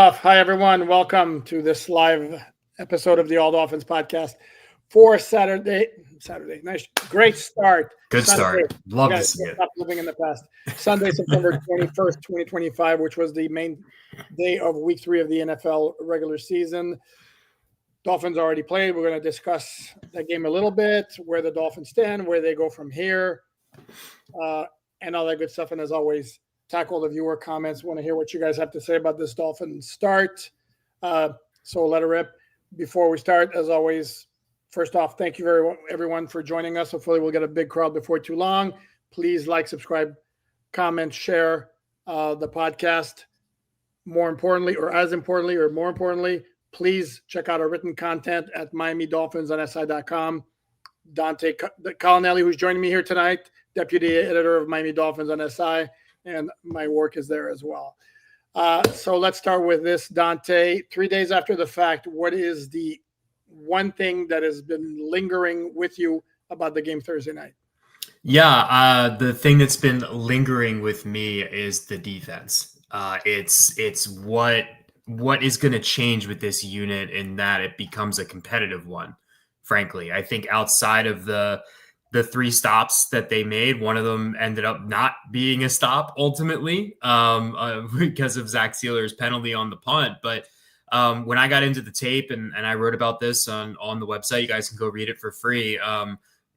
stuff. Hi, everyone. Welcome to this live episode of the All Dolphins podcast for Saturday. Nice, great start. Good Sunday. start. Love to see it. Stop living in the past. Sunday, September 21st, 2025, which was the main day of week 3 of the NFL regular season. Dolphins already played. We're going to discuss that game a little bit, where the Dolphins stand, where they go from here, and all that good stuff. And as always, tackle the viewer comments. Want to hear what you guys have to say about this Dolphins start. So let it rip. Before we start, as always, first off, thank you everyone for joining us. Hopefully we'll get a big crowd before too long. Please like, subscribe, comment, share the podcast. More importantly, please check out our written content at MiamiDolphinsOnSI.com. Dante Colonelli, who's joining me here tonight, deputy editor of Miami Dolphins on SI, and my work is there as well. So let's start with this, Dante. 3 days after the fact, what is the one thing that has been lingering with you about the game Thursday night? Yeah, the thing that's been lingering with me is the defense. It's what is going to change with this unit in that it becomes a competitive one. Frankly, I think outside of the 3 stops that they made, one of them ended up not being a stop ultimately because of Zach Sealer's penalty on the punt. But when I got into the tape and I wrote about this on the website, you guys can go read it for free.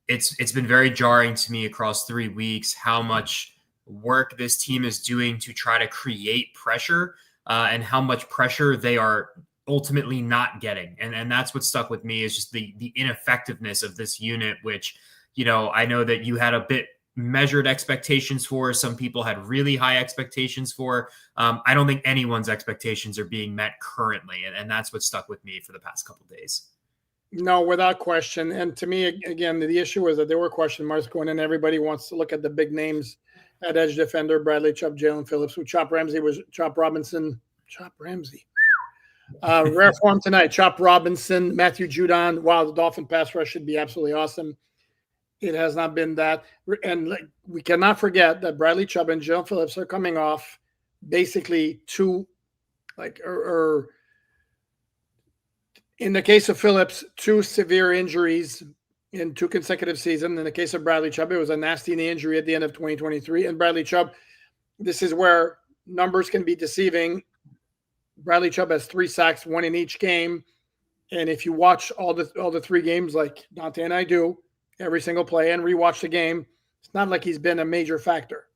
It's been very jarring to me across 3 weeks how much work this team is doing to try to create pressure and how much pressure they are ultimately not getting. And that's what stuck with me is just the ineffectiveness of this unit, which, you know, I know that you had a bit measured expectations for. Some people had really high expectations for. I don't think anyone's expectations are being met currently. And that's what stuck with me for the past couple of days. No, without question. And to me, again, the issue is that there were question marks going in. Everybody wants to look at the big names at edge defender, Bradley Chubb, Jalen Phillips, who Chop Robinson. Rare form tonight. Chop Robinson, Matthew Judon. Wow, the Dolphin pass rush should be absolutely awesome. It has not been that. And we cannot forget that Bradley Chubb and Jalen Phillips are coming off basically two, in the case of Phillips, 2 severe injuries in 2 consecutive seasons. In the case of Bradley Chubb, it was a nasty knee injury at the end of 2023. And Bradley Chubb, this is where numbers can be deceiving. Bradley Chubb has 3 sacks, 1 in each game. And if you watch all the 3 games like Dante and I do, every single play, and rewatch the game, it's not like he's been a major factor.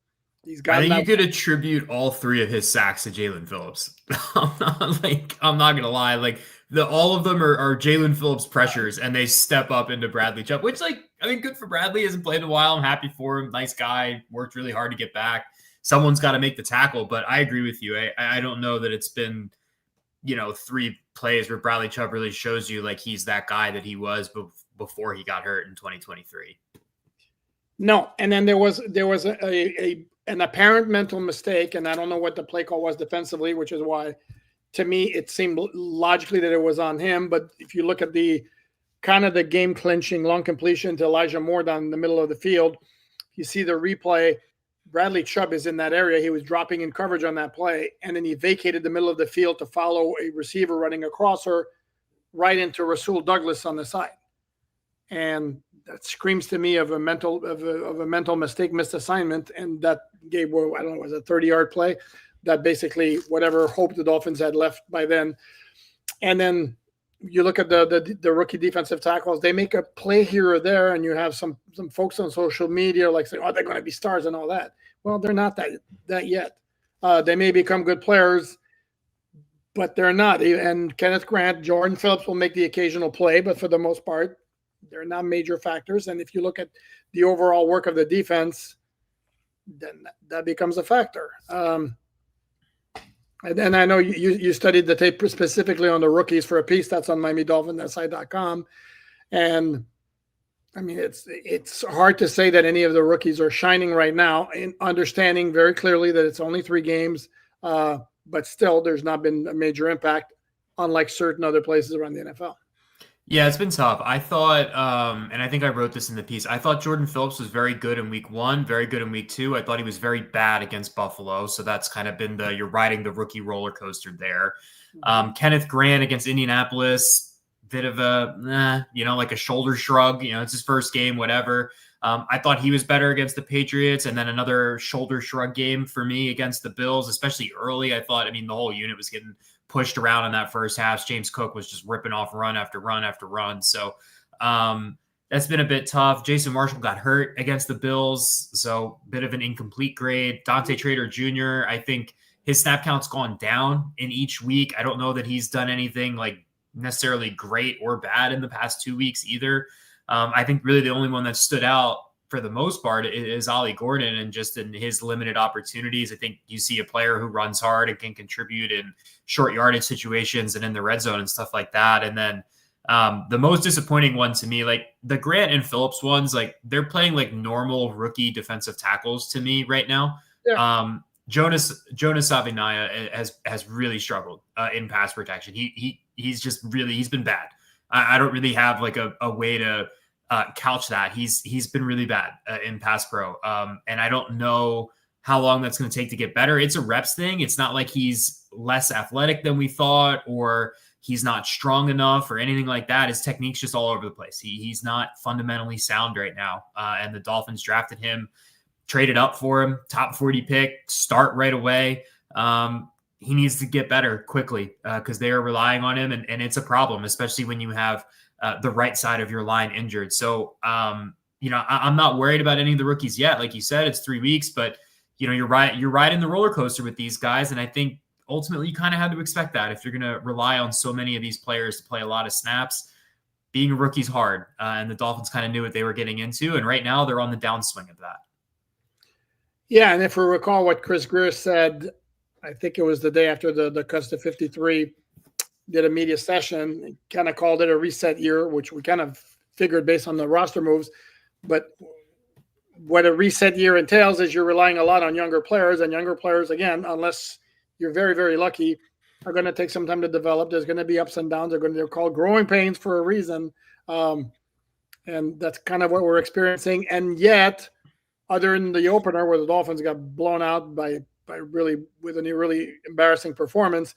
I think you could attribute all 3 of his sacks to Jalen Phillips. I'm not gonna lie. Like all of them are Jalen Phillips pressures, and they step up into Bradley Chubb, which good for Bradley. Hasn't played in a while. I'm happy for him. Nice guy. Worked really hard to get back. Someone's got to make the tackle, but I agree with you. I don't know that it's been, 3 plays where Bradley Chubb really shows you like he's that guy that he was before he got hurt in 2023. No, and then there was an apparent mental mistake, and I don't know what the play call was defensively, which is why, to me, it seemed logically that it was on him. But if you look at the game clinching long completion to Elijah Moore down in the middle of the field, you see the replay. Bradley Chubb is in that area. He was dropping in coverage on that play, and then he vacated the middle of the field to follow a receiver running across her right into Rasul Douglas on the side. And that screams to me of a mental mistake, missed assignment, and that gave, I don't know, was a 30-yard play that basically whatever hope the Dolphins had left by then. And then you look at the rookie defensive tackles, they make a play here or there, and you have some folks on social media like saying, oh, they're going to be stars and all that. Well, they're not that yet. They may become good players, but they're not. And Kenneth Grant, Jordan Phillips will make the occasional play, but for the most part, they're not major factors. And if you look at the overall work of the defense, then that becomes a factor. And I know you studied the tape specifically on the rookies for a piece that's on MiamiDolphinsSI.com. And I mean, it's hard to say that any of the rookies are shining right now, in understanding very clearly that it's only 3 games, but still there's not been a major impact, unlike certain other places around the NFL. Yeah, it's been tough. I thought, and I think I wrote this in the piece. I thought Jordan Phillips was very good in week one, very good in week two. I thought he was very bad against Buffalo. So that's kind of been you're riding the rookie roller coaster there. Mhm. Kenneth Grant against Indianapolis, bit of like a shoulder shrug. It's his first game, whatever. I thought he was better against the Patriots, and then another shoulder shrug game for me against the Bills, especially early. I mean, the whole unit was getting pushed around in that first half. James Cook was just ripping off run after run after run. So that's been a bit tough. Jason Marshall got hurt against the Bills, so a bit of an incomplete grade. Dante Trader Jr., I think his snap count's gone down in each week. I don't know that he's done anything like necessarily great or bad in the past 2 weeks either. I think really the only one that stood out for the most part is Ollie Gordon, and just in his limited opportunities, I think you see a player who runs hard and can contribute in short yardage situations and in the red zone and stuff like that. And then the most disappointing one to me, like the Grant and Phillips ones, like they're playing like normal rookie defensive tackles to me right now. Yeah. Jonas Avinaya has really struggled in pass protection. He's been bad. I don't really have like a way to couch that. He's been really bad in pass pro, and I don't know how long that's going to take to get better. It's a reps thing. It's not like he's less athletic than we thought, or he's not strong enough, or anything like that. His technique's just all over the place. He's not fundamentally sound right now, and the Dolphins drafted him, traded up for him, top 40 pick, start right away. He needs to get better quickly because they are relying on him, and it's a problem, especially when you have the right side of your line injured. So, I'm not worried about any of the rookies yet. Like you said, it's 3 weeks, but you're riding the roller coaster with these guys, and I think ultimately you kind of had to expect that if you're going to rely on so many of these players to play a lot of snaps. Being a rookie's hard, and the Dolphins kind of knew what they were getting into, and right now they're on the downswing of that. Yeah, and if we recall what Chris Greer said, I think it was the day after the cuts to 53, did a media session, kind of called it a reset year, which we kind of figured based on the roster moves. But what a reset year entails is you're relying a lot on younger players, and younger players, again, unless you're very, very lucky, are going to take some time to develop. There's going to be ups and downs. They're called growing pains for a reason. And that's kind of what we're experiencing. And yet, other than the opener where the Dolphins got blown out by really with a really embarrassing performance,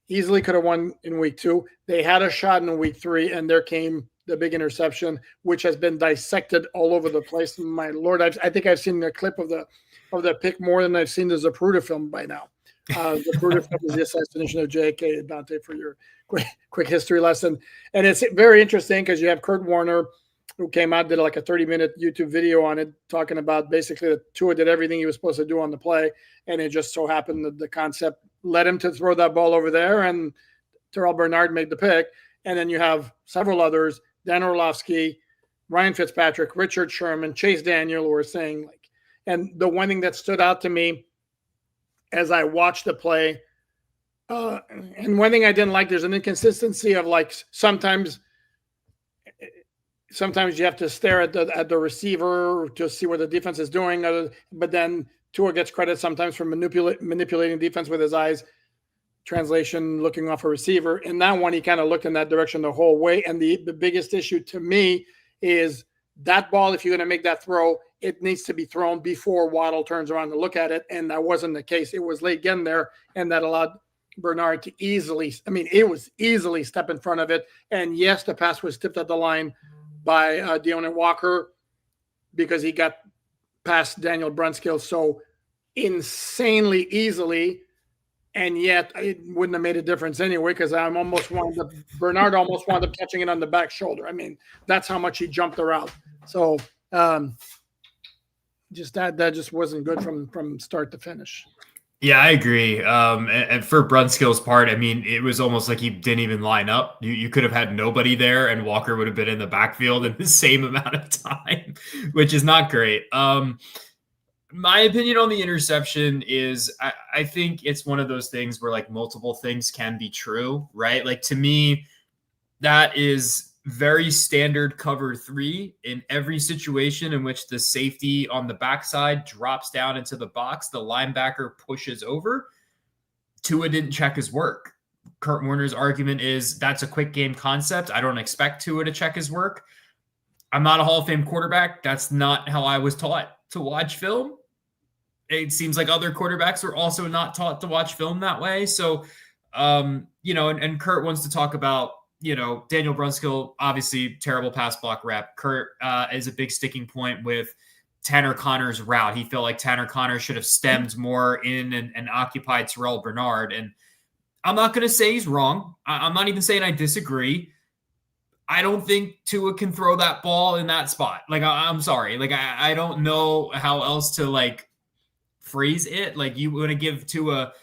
easily could have won in week two. They had a shot in week three, and there came the big interception, which has been dissected all over the place. My Lord, I think I've seen the clip of the pick more than I've seen the Zapruder film by now. Zapruder film is the assassination of J.K. Dante, for your quick history lesson. And it's very interesting because you have Kurt Warner, who came out, did like a 30-minute YouTube video on it, talking about basically that Tua did everything he was supposed to do on the play, and it just so happened that the concept led him to throw that ball over there, and Terrell Bernard made the pick. And then you have several others, Dan Orlovsky, Ryan Fitzpatrick, Richard Sherman, Chase Daniel, who were saying, like, and the one thing that stood out to me as I watched the play, and one thing I didn't like, there's an inconsistency of like sometimes you have to stare at the receiver to see what the defense is doing. But then Tua gets credit sometimes for manipulating defense with his eyes. Translation, looking off a receiver. In that one, he kind of looked in that direction the whole way. And the biggest issue to me is that ball, if you're going to make that throw, it needs to be thrown before Waddle turns around to look at it. And that wasn't the case. It was late getting there, and that allowed Bernard to it was easily step in front of it. And yes, the pass was tipped at the line by Deontay Walker because he got past Daniel Brunskill so insanely easily, and yet it wouldn't have made a difference anyway because Bernard almost wound up catching it on the back shoulder. I mean, that's how much he jumped the route. So just that just wasn't good from start to finish. Yeah, I agree. And for Brunskill's part, I mean, it was almost like he didn't even line up. You could have had nobody there, and Walker would have been in the backfield in the same amount of time, which is not great. My opinion on the interception is I think it's one of those things where like multiple things can be true, right? Like to me, that is very standard cover three in every situation in which the safety on the backside drops down into the box, the linebacker pushes over. Tua didn't check his work. Kurt Warner's argument is that's a quick game concept. I don't expect Tua to check his work. I'm not a Hall of Fame quarterback. That's not how I was taught to watch film. It seems like other quarterbacks are also not taught to watch film that way. So, and Kurt wants to talk about, Daniel Brunskill, obviously terrible pass block rep. Kurt is a big sticking point with Tanner Connor's route. He felt like Tanner Connor should have stemmed more in and occupied Terrell Bernard. And I'm not going to say he's wrong. I'm not even saying I disagree. I don't think Tua can throw that ball in that spot. Like, I'm sorry. Like, I don't know how else to, phrase it. Like, you want to give Tua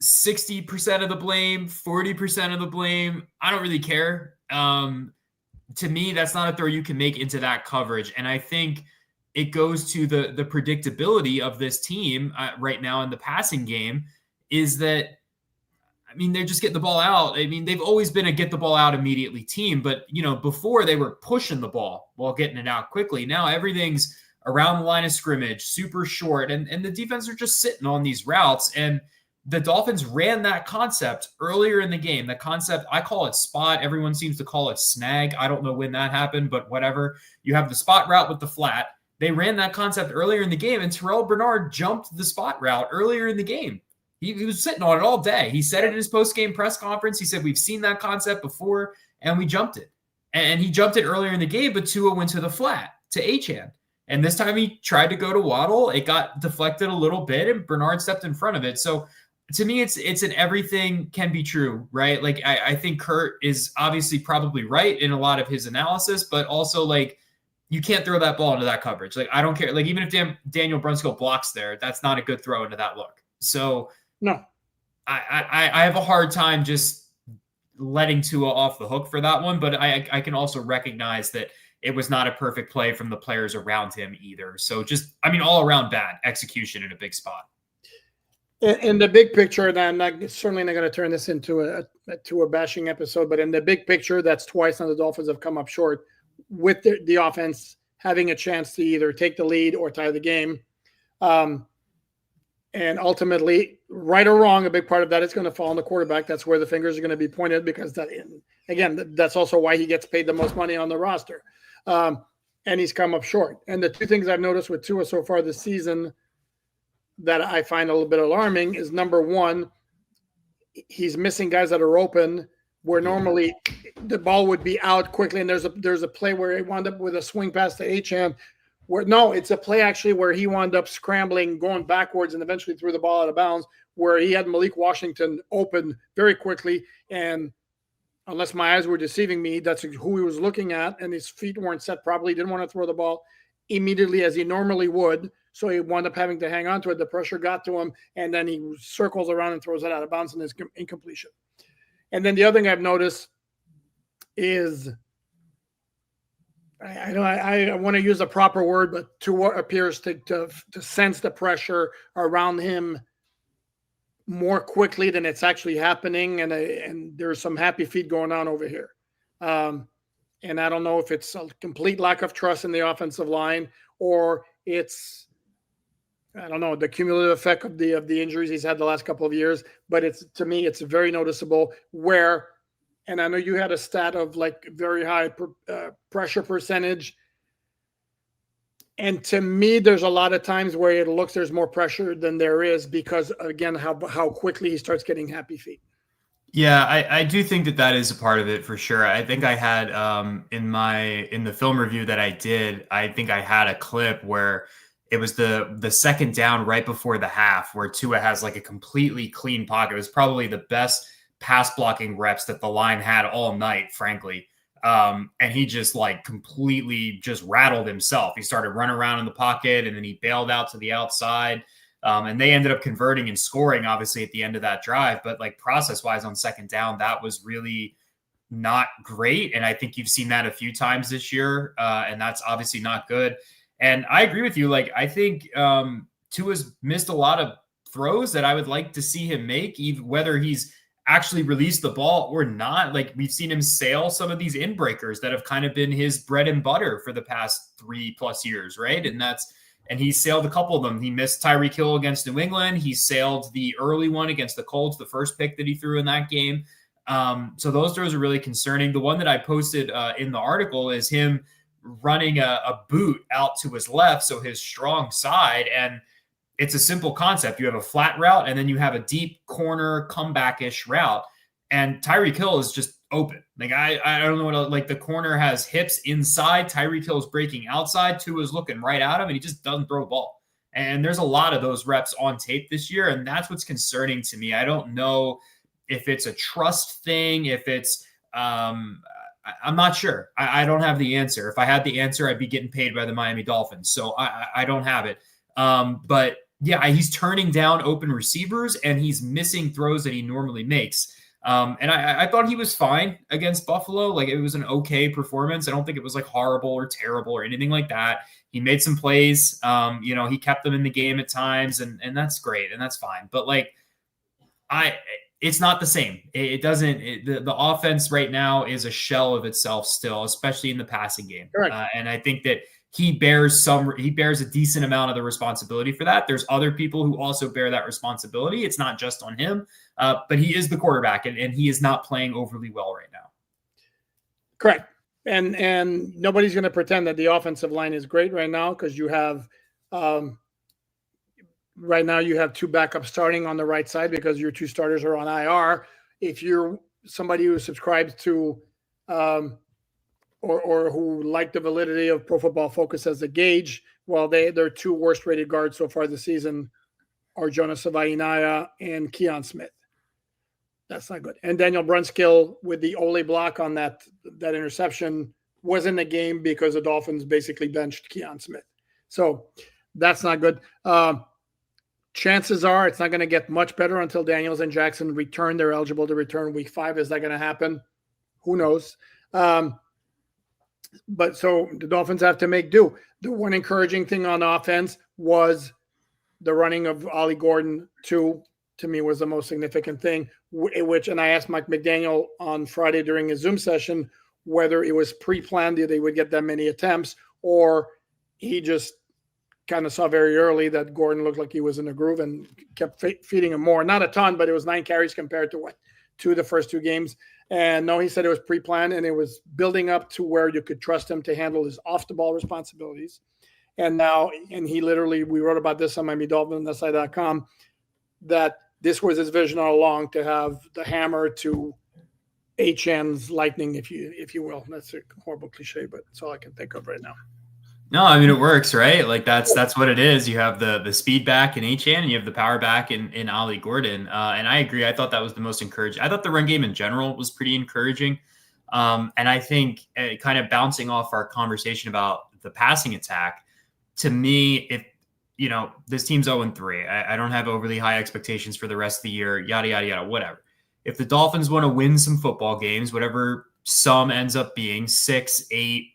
60% of the blame, 40% of the blame. I don't really care. To me, that's not a throw you can make into that coverage. And I think it goes to the predictability of this team right now in the passing game is that, they just get the ball out. They've always been a get the ball out immediately team, but, before they were pushing the ball while getting it out quickly. Now everything's around the line of scrimmage, super short, and the defense are just sitting on these routes. And the Dolphins ran that concept earlier in the game. The concept, I call it spot. Everyone seems to call it snag. I don't know when that happened, but whatever. You have the spot route with the flat. They ran that concept earlier in the game, and Terrell Bernard jumped the spot route earlier in the game. He was sitting on it all day. He said it in his post-game press conference. He said, we've seen that concept before, and we jumped it. And he jumped it earlier in the game, but Tua went to the flat, to Achane. And this time he tried to go to Waddle. It got deflected a little bit, and Bernard stepped in front of it. So to me, it's an everything can be true, right? Like, I think Kurt is obviously probably right in a lot of his analysis, but also, you can't throw that ball into that coverage. I don't care. Even if Daniel Brunskill blocks there, that's not a good throw into that look. So no, I have a hard time just letting Tua off the hook for that one, but I can also recognize that it was not a perfect play from the players around him either. So just, all around bad execution in a big spot. In the big picture, and I'm certainly not going to turn this into a bashing episode, but in the big picture, that's twice now the Dolphins have come up short with the offense having a chance to either take the lead or tie the game. And ultimately, right or wrong, a big part of that is going to fall on the quarterback. That's where the fingers are going to be pointed because that's also why he gets paid the most money on the roster. And he's come up short. And the two things I've noticed with Tua so far this season that I find a little bit alarming is, number one, he's missing guys that are open where normally the ball would be out quickly. And there's a play where he wound up with a swing pass to Achane. It's a play actually where he wound up scrambling, going backwards, and eventually threw the ball out of bounds, where he had Malik Washington open very quickly. And unless my eyes were deceiving me, that's who he was looking at, and his feet weren't set properly. He didn't want to throw the ball immediately as he normally would, so he wound up having to hang on to it. The pressure got to him, and then he circles around and throws it out of bounds, and it's incompletion. And then the other thing I've noticed is, I want to use a proper word, but Tua appears to sense the pressure around him more quickly than it's actually happening, and there's some happy feet going on over here. And I don't know if it's a complete lack of trust in the offensive line or it's, I don't know, the cumulative effect of the injuries he's had the last couple of years. But to me, it's very noticeable where. And I know you had a stat of very high pressure percentage. And to me, there's a lot of times where it looks there's more pressure than there is because, again, how quickly he starts getting happy feet. Yeah, I do think that is a part of it for sure. I think I had in the film review that I did, I think I had a clip where it was the second down right before the half where Tua has a completely clean pocket. It was probably the best pass blocking reps that the line had all night, frankly. And he just completely just rattled himself. He started running around in the pocket and then he bailed out to the outside. And they ended up converting and scoring obviously at the end of that drive. But process wise on second down, that was really not great. And I think you've seen that a few times this year. And that's obviously not good. And I agree with you. I think Tua's missed a lot of throws that I would like to see him make, even whether he's actually released the ball or not. We've seen him sail some of these in-breakers that have kind of been his bread and butter for the past 3+ years, right? And he sailed a couple of them. He missed Tyreek Hill against New England. He sailed the early one against the Colts, the first pick that he threw in that game. So those throws are really concerning. The one that I posted in the article is him running a boot out to his left, so his strong side. And it's a simple concept. You have a flat route, and then you have a deep corner comeback-ish route. And Tyreek Hill is just open. Like, I don't know what, like, the corner has hips inside. Tyreek Hill is breaking outside. Tua is looking right at him, and he just doesn't throw a ball. And there's a lot of those reps on tape this year, and that's what's concerning to me. I don't know if it's a trust thing, if it's I'm not sure. I don't have the answer. If I had the answer, I'd be getting paid by the Miami Dolphins. So I don't have it. But yeah, he's turning down open receivers, and he's missing throws that he normally makes. And I thought he was fine against Buffalo. Like, it was an okay performance. I don't think it was like horrible or terrible or anything like that. He made some plays. He kept them in the game at times, and that's great, and that's fine. But like, it's not the same. It doesn't. The offense right now is a shell of itself still, especially in the passing game. And I think that he bears a decent amount of the responsibility for that. There's other people who also bear that responsibility. It's not just on him, but he is the quarterback, and he is not playing overly well right now. Correct. And nobody's going to pretend that the offensive line is great right now, because you have right now you have two backups starting on the right side because your two starters are on IR. If you're somebody who subscribes to or who like the validity of Pro Football Focus as a gauge, well, their two worst rated guards so far this season are Jonas Savainaya and Keon Smith. That's not good. And Daniel Brunskill with the Ole block on that interception was in the game because the Dolphins basically benched Keon Smith. So that's not good. Chances are it's not going to get much better until Daniels and Jackson return. They're eligible to return week 5. Is that going to happen? Who knows? But so the Dolphins have to make do. The one encouraging thing on offense was the running of Ollie Gordon to me was the most significant thing, and I asked Mike McDaniel on Friday during a Zoom session whether it was pre-planned that they would get that many attempts, or he just kind of saw very early that Gordon looked like he was in a groove and kept feeding him more. Not a ton, but it was 9 carries compared to the first 2 games. And no, he said it was pre-planned, and it was building up to where you could trust him to handle his off-the-ball responsibilities. And he literally, we wrote about this on MiamiDolphins.com, that this was his vision all along, to have the hammer to HN's lightning, if you will. That's a horrible cliche, but that's all I can think of right now. No, I mean, it works, right? Like, that's what it is. You have the speed back in HN, and you have the power back in Ollie Gordon. And I agree. I thought that was the most encouraging. I thought the run game in general was pretty encouraging. And I think kind of bouncing off our conversation about the passing attack, to me, if this team's 0-3, I don't have overly high expectations for the rest of the year, yada, yada, yada, whatever. If the Dolphins want to win some football games, whatever sum ends up being, 6, 8,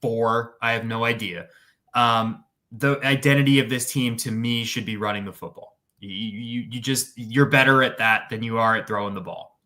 4, I have no idea. The identity of this team, to me, should be running the football. You're better at that than you are at throwing the ball.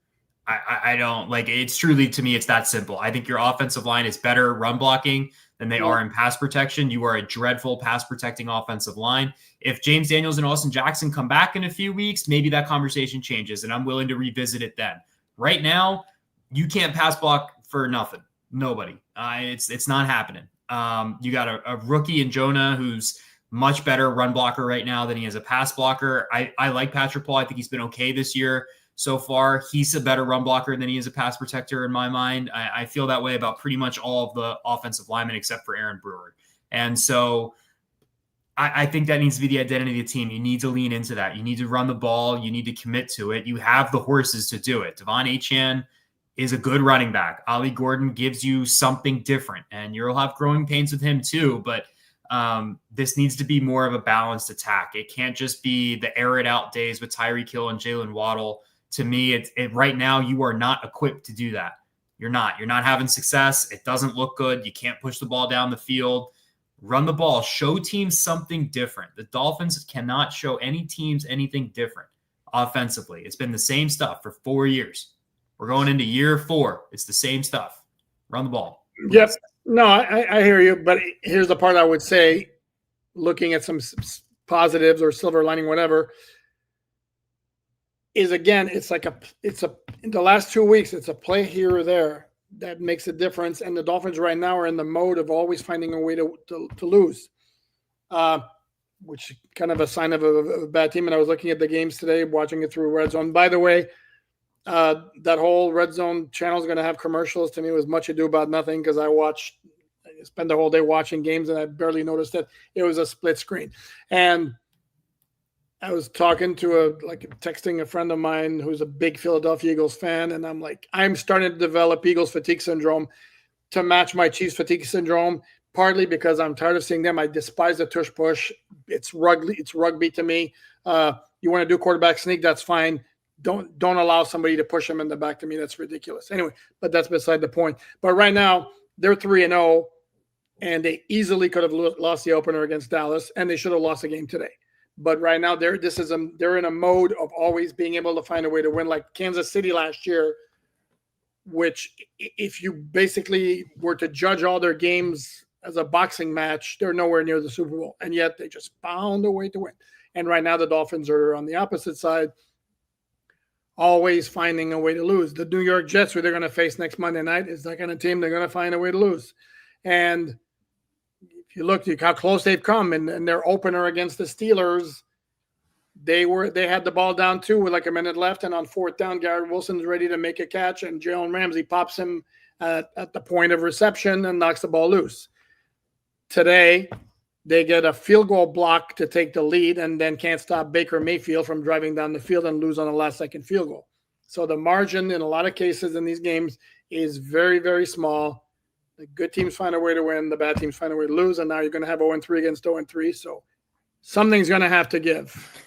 I don't like, it's truly, to me, it's that simple. I think your offensive line is better run blocking than they are in pass protection. You are a dreadful pass protecting offensive line. If James Daniels and Austin Jackson come back in a few weeks, maybe that conversation changes, and I'm willing to revisit it then. Right now, you can't pass block for nothing. Nobody. It's not happening. You got a rookie in Jonah who's much better run blocker right now than he is a pass blocker. I like Patrick Paul. I think he's been okay this year so far. He's a better run blocker than he is a pass protector in my mind. I feel that way about pretty much all of the offensive linemen except for Aaron Brewer. And so I think that needs to be the identity of the team. You need to lean into that. You need to run the ball. You need to commit to it. You have the horses to do it. Devon Achane is a good running back. Ollie Gordon gives you something different, and you'll have growing pains with him too. But this needs to be more of a balanced attack. It can't just be the air it out days with Tyreek Hill and Jalen Waddle. To me, right now you are not equipped to do that. You're not having success. It doesn't look good. You can't push the ball down the field. Run the ball. Show teams something different. The Dolphins cannot show any teams anything different offensively. It's been the same stuff for 4 years. We're going into year 4. It's the same stuff. Run the ball. Yep. No, I hear you. But here's the part I would say, looking at some positives or silver lining, whatever. is, again, it's in the last 2 weeks, it's a play here or there that makes a difference. And the Dolphins right now are in the mode of always finding a way to lose, which is kind of a sign of a bad team. And I was looking at the games today, watching it through Red Zone. By the way, that whole Red Zone channel is going to have commercials. To me, it was much ado about nothing because I spend the whole day watching games and I barely noticed that it was a split screen. And I was talking to texting a friend of mine who's a big Philadelphia Eagles fan. And I'm like, I'm starting to develop Eagles fatigue syndrome to match my Chiefs fatigue syndrome, partly because I'm tired of seeing them. I despise the tush push. It's rugby to me. You want to do quarterback sneak, that's fine. Don't allow somebody to push them in the back. To me, that's ridiculous. Anyway, but that's beside the point. But right now, they're 3-0, and they easily could have lost the opener against Dallas, and they should have lost the game today. But right now, they're in a mode of always being able to find a way to win, like Kansas City last year, which if you basically were to judge all their games as a boxing match, they're nowhere near the Super Bowl. And yet they just found a way to win. And right now the Dolphins are on the opposite side, always finding a way to lose. The New York Jets, who they're going to face next Monday night, is that kind of team. They're going to find a way to lose. And if you look at how close they've come in their opener against the Steelers, they had the ball down too with like a minute left, and on fourth down, Garrett Wilson's ready to make a catch, and Jalen Ramsey pops him at the point of reception and knocks the ball loose. Today, they get a field goal block to take the lead and then can't stop Baker Mayfield from driving down the field and lose on a last-second field goal. So the margin in a lot of cases in these games is very, very small. The good teams find a way to win. The bad teams find a way to lose. And now you're going to have 0-3 against 0-3. So something's going to have to give.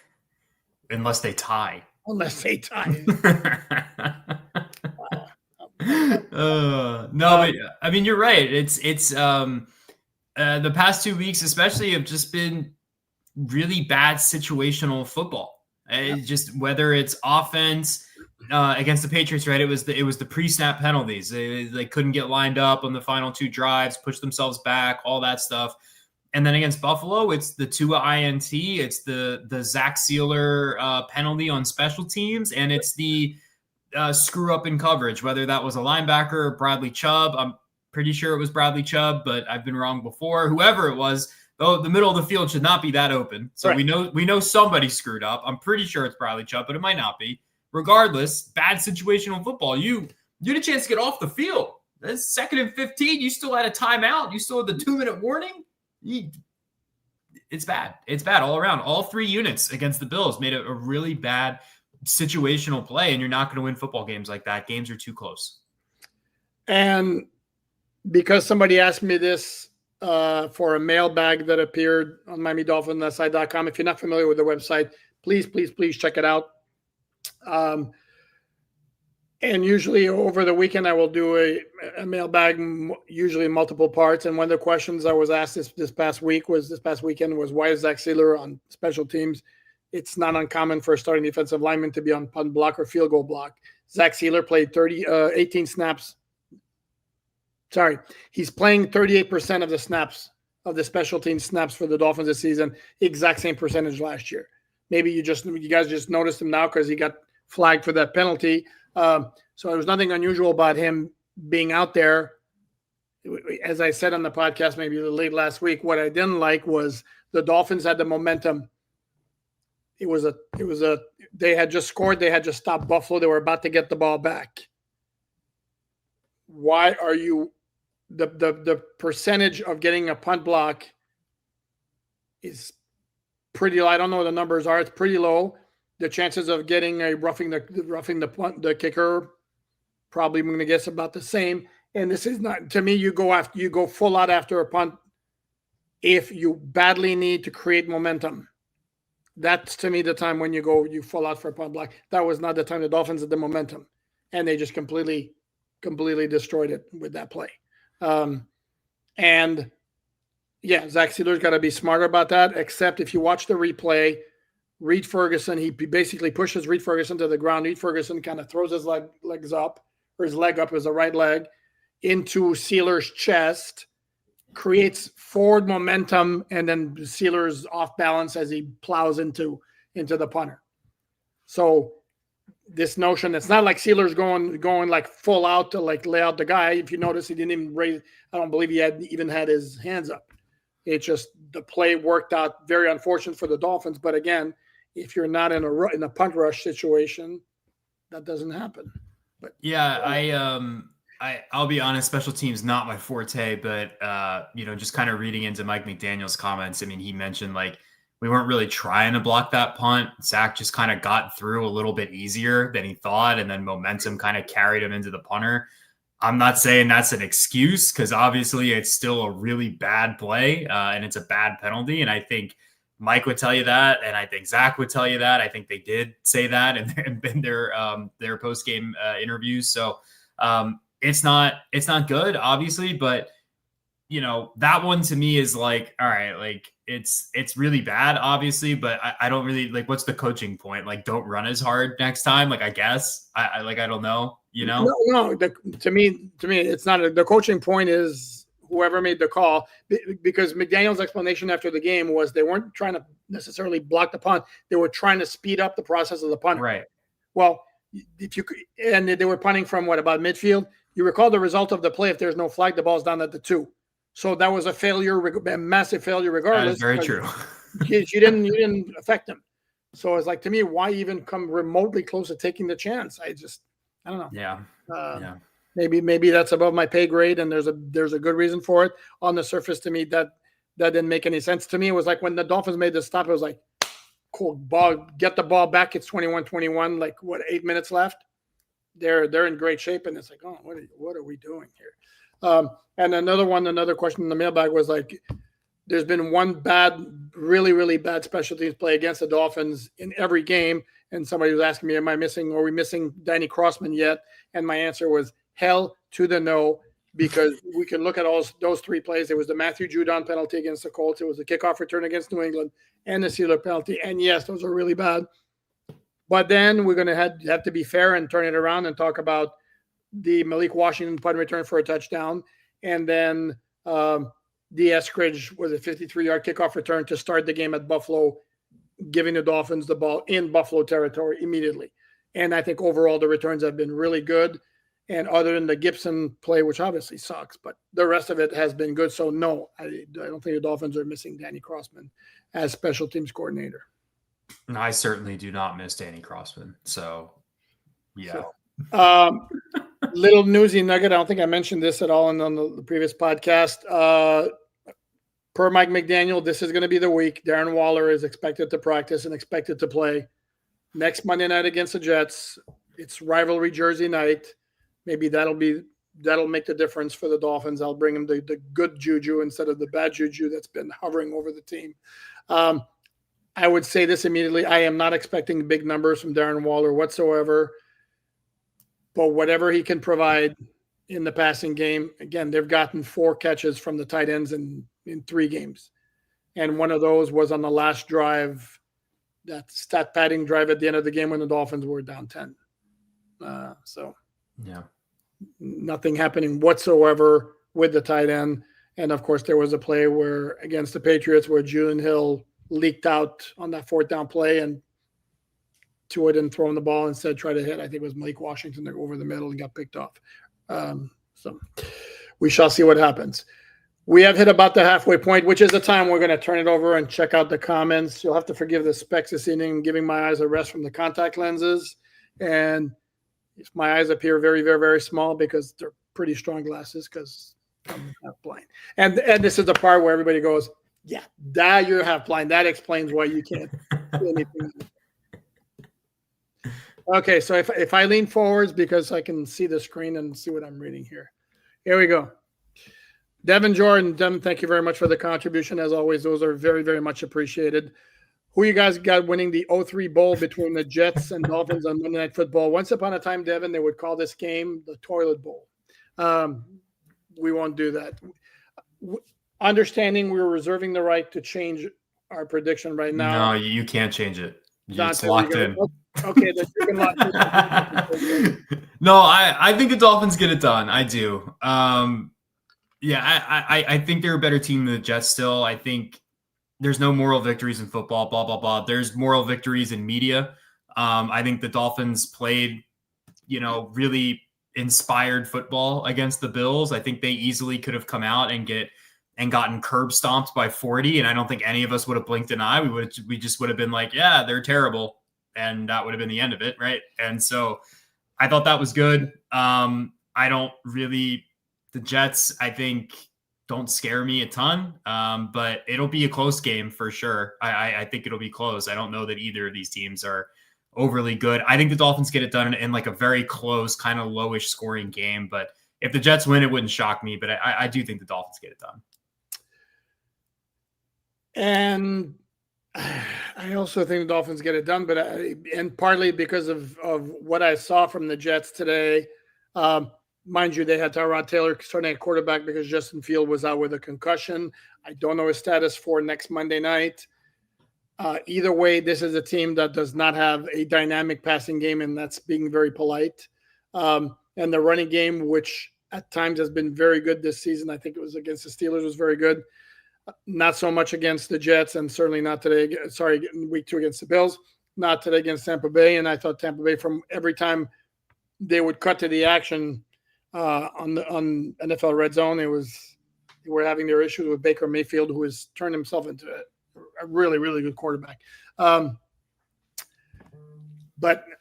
Unless they tie. Unless they tie. No, but I mean, you're right. It's the past 2 weeks, especially, have just been really bad situational football. Just whether it's offense against the Patriots, right? It was the pre-snap penalties. They couldn't get lined up on the final two drives, push themselves back, all that stuff. And then against Buffalo, it's the Tua INT, it's the Zach Sealer penalty on special teams, and it's the screw up in coverage, whether that was a linebacker or Bradley Chubb. I'm pretty sure it was Bradley Chubb, but I've been wrong before. Whoever it was, though, the middle of the field should not be that open. So right. we know somebody screwed up. I'm pretty sure it's Bradley Chubb, but it might not be. Regardless, bad situational football. You had a chance to get off the field. That's 2nd and 15. You still had a timeout. You still had the 2-minute warning. It's bad. It's bad all around. All three units against the Bills made a really bad situational play, and you're not going to win football games like that. Games are too close. And because somebody asked me this for a mailbag that appeared on MiamiDolphinsSide.com, if you're not familiar with the website, please check it out. And usually over the weekend, I will do a mailbag, usually in multiple parts. And one of the questions I was asked this past weekend was, why is Zach Sealer on special teams? It's not uncommon for a starting defensive lineman to be on punt block or field goal block. Zach Sealer played 18 snaps. Sorry, he's playing 38% of the snaps, of the special team snaps for the Dolphins this season, exact same percentage last year. Maybe you guys just noticed him now because he got flagged for that penalty. So there was nothing unusual about him being out there. As I said on the podcast, maybe a little late last week, what I didn't like was the Dolphins had the momentum. They had just scored. They had just stopped Buffalo. They were about to get the ball back. Why are you, the percentage of getting a punt block is pretty low. I don't know what the numbers are. It's pretty low. The chances of getting a roughing the kicker, probably I'm going to guess about the same. And this is not, to me, you go full out after a punt if you badly need to create momentum. That's, to me, the time when you fall out for a punt block. That was not the time the Dolphins had the momentum, and they just completely destroyed it with that play. And yeah, Zach Sealer's got to be smarter about that. Except if you watch the replay, Reed Ferguson, he basically pushes Reed Ferguson to the ground. Reed Ferguson kind of throws his legs up, or his leg up, his right leg, into Sealer's chest, creates forward momentum, and then Sealer's off balance as he plows into the punter. So this notion. It's not like Sealer's going like full out to like lay out the guy. If you notice, he didn't even raise. I don't believe he even had his hands up. It just the play worked out. Very unfortunate for the Dolphins, but again, if you're not in a punt rush situation, that doesn't happen. But yeah, I'll be honest, special teams not my forte, but just kind of reading into Mike McDaniel's comments. I mean, he mentioned like we weren't really trying to block that punt. Zach just kind of got through a little bit easier than he thought, and then momentum kind of carried him into the punter. I'm not saying that's an excuse because obviously it's still a really bad play and it's a bad penalty. And I think Mike would tell you that, and I think Zach would tell you that. I think they did say that in their post game interviews. So it's not good, obviously, but that one to me is like, all right, like it's really bad, obviously, but I don't really like. What's the coaching point? Like, don't run as hard next time. Like, I guess I don't know. No. To me, it's not the coaching point is whoever made the call, because McDaniel's explanation after the game was they weren't trying to necessarily block the punt. They were trying to speed up the process of the punt. Right. Well, and they were punting from about midfield. You recall the result of the play. If there's no flag, the ball's down at the 2. So that was a failure, a massive failure regardless. That is very true. you didn't affect them. So it's like, to me, why even come remotely close to taking the chance? I don't know. Yeah. Maybe that's above my pay grade, and there's a good reason for it. On the surface, to me, that didn't make any sense. To me, it was like when the Dolphins made the stop, it was like, cool, ball, get the ball back. It's 21-21, like 8 minutes left. They're in great shape, and it's like, oh, what are we doing here? And another question in the mailbag was like, there's been one really, really bad special teams play against the Dolphins in every game. And somebody was asking me, are we missing Danny Crossman yet? And my answer was hell to the no, because we can look at all those 3 plays. It was the Matthew Judon penalty against the Colts. It was the kickoff return against New England and the Sealer penalty. And yes, those are really bad. But then we're going to have to be fair and turn it around and talk about the Malik Washington punt return for a touchdown. And then the Eskridge was a 53-yard kickoff return to start the game at Buffalo, giving the Dolphins the ball in Buffalo territory immediately. And I think overall the returns have been really good. And other than the Gibson play, which obviously sucks, but the rest of it has been good. So no, I don't think the Dolphins are missing Danny Crossman as special teams coordinator. I certainly do not miss Danny Crossman. So, yeah. Little newsy nugget. I don't think I mentioned this at all on the previous podcast. Per Mike McDaniel, this is going to be the week. Darren Waller is expected to practice and expected to play next Monday night against the Jets. It's rivalry Jersey night. Maybe that'll make the difference for the Dolphins. I'll bring him the good juju instead of the bad juju that's been hovering over the team. I would say this immediately. I am not expecting big numbers from Darren Waller whatsoever. But whatever he can provide in the passing game, again, they've gotten 4 catches from the tight ends in 3 games. And one of those was on the last drive, that stat padding drive at the end of the game when the Dolphins were down 10. So yeah, nothing happening whatsoever with the tight end. And of course, there was a play where against the Patriots where Julian Hill leaked out on that 4th down play, and Tua didn't throw him the ball, instead tried to hit, I think it was Malik Washington over the middle and got picked off. So we shall see what happens. We have hit about the halfway point, which is the time we're going to turn it over and check out the comments. You'll have to forgive the specs this evening, giving my eyes a rest from the contact lenses. And if my eyes appear very, very, very small, because they're pretty strong glasses, because I'm half blind. And this is the part where everybody goes, yeah, that you're half blind. That explains why you can't do anything. Okay, so if I lean forwards, because I can see the screen and see what I'm reading here. Here we go. Devin Jordan. Devin, thank you very much for the contribution. As always, those are very, very much appreciated. Who you guys got winning the 0-3 bowl between the Jets and Dolphins on Monday Night Football? Once upon a time, Devin, they would call this game the Toilet Bowl. We won't do that. Understanding we were reserving the right to change our prediction right now. No, you can't change it. It's locked in. Okay, then you can lock in. No, I think the Dolphins get it done. I do. Yeah, I think they're a better team than the Jets still. I think there's no moral victories in football, blah, blah, blah. There's moral victories in media. I think the Dolphins played, really inspired football against the Bills. I think they easily could have come out and gotten curb stomped by 40. And I don't think any of us would have blinked an eye. We just would have been like, yeah, they're terrible. And that would have been the end of it. Right. And so I thought that was good. The Jets, I think, don't scare me a ton, but it'll be a close game for sure. I think it'll be close. I don't know that either of these teams are overly good. I think the Dolphins get it done in like a very close, kind of lowish scoring game. But if the Jets win, it wouldn't shock me. But I do think the Dolphins get it done. And I also think the Dolphins get it done, but and partly because of what I saw from the Jets today. Mind you, they had Tyrod Taylor starting at quarterback because Justin Field was out with a concussion. I don't know his status for next Monday night. Either way, this is a team that does not have a dynamic passing game, and that's being very polite. And the running game, which at times has been very good this season, I think it was against the Steelers, was very good. Not so much against the Jets, and certainly not today. Sorry, week 2 against the Bills. Not today against Tampa Bay. And I thought Tampa Bay, from every time they would cut to the action on NFL Red Zone, they were having their issues with Baker Mayfield, who has turned himself into a really, really good quarterback. But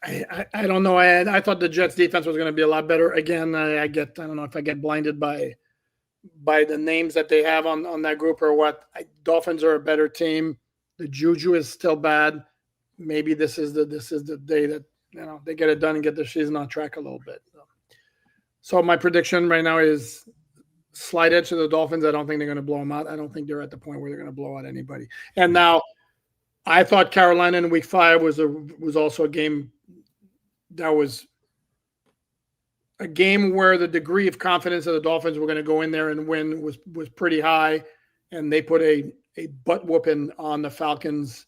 I don't know. I thought the Jets defense was going to be a lot better. Again, I don't know if I get blinded by the names that they have on that group or what. Dolphins are a better team. The juju is still bad. Maybe this is the day that they get it done and get the season on track a little bit. So my prediction right now is slight edge to the Dolphins. I don't think they're going to blow them out. I don't think they're at the point where they're going to blow out anybody. And now, I thought Carolina in week 5 was also a game that was a game where the degree of confidence of the Dolphins were going to go in there and win was pretty high, and they put a butt whooping on the Falcons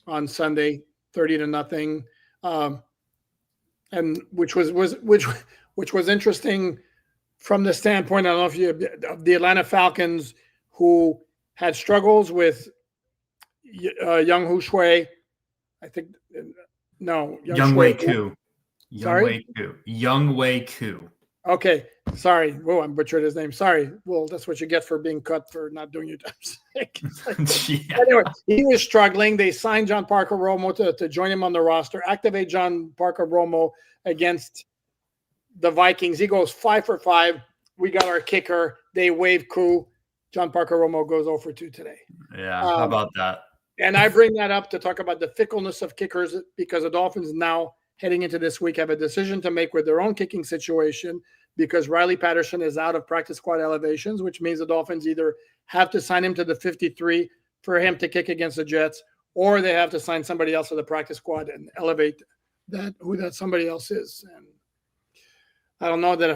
on Sunday, 30-0, and which was interesting from the standpoint. I don't know if you of the Atlanta Falcons, who had struggles with Young Shui. I think no, Young Wei Koo. Sorry? Young Wei Koo. Okay, sorry. Whoa, I butchered his name. Sorry. Well, that's what you get for being cut for not doing your job. Yeah. Anyway, he was struggling. They signed John Parker Romo to join him on the roster, activate John Parker Romo against the Vikings. He goes 5 for 5. We got our kicker. They wave Koo. John Parker Romo goes 0 for 2 today. Yeah, how about that? And I bring that up to talk about the fickleness of kickers, because the Dolphins now, heading into this week, have a decision to make with their own kicking situation, because Riley Patterson is out of practice squad elevations, which means the Dolphins either have to sign him to the 53 for him to kick against the Jets, or they have to sign somebody else to the practice squad and elevate who that somebody else is. And I don't know that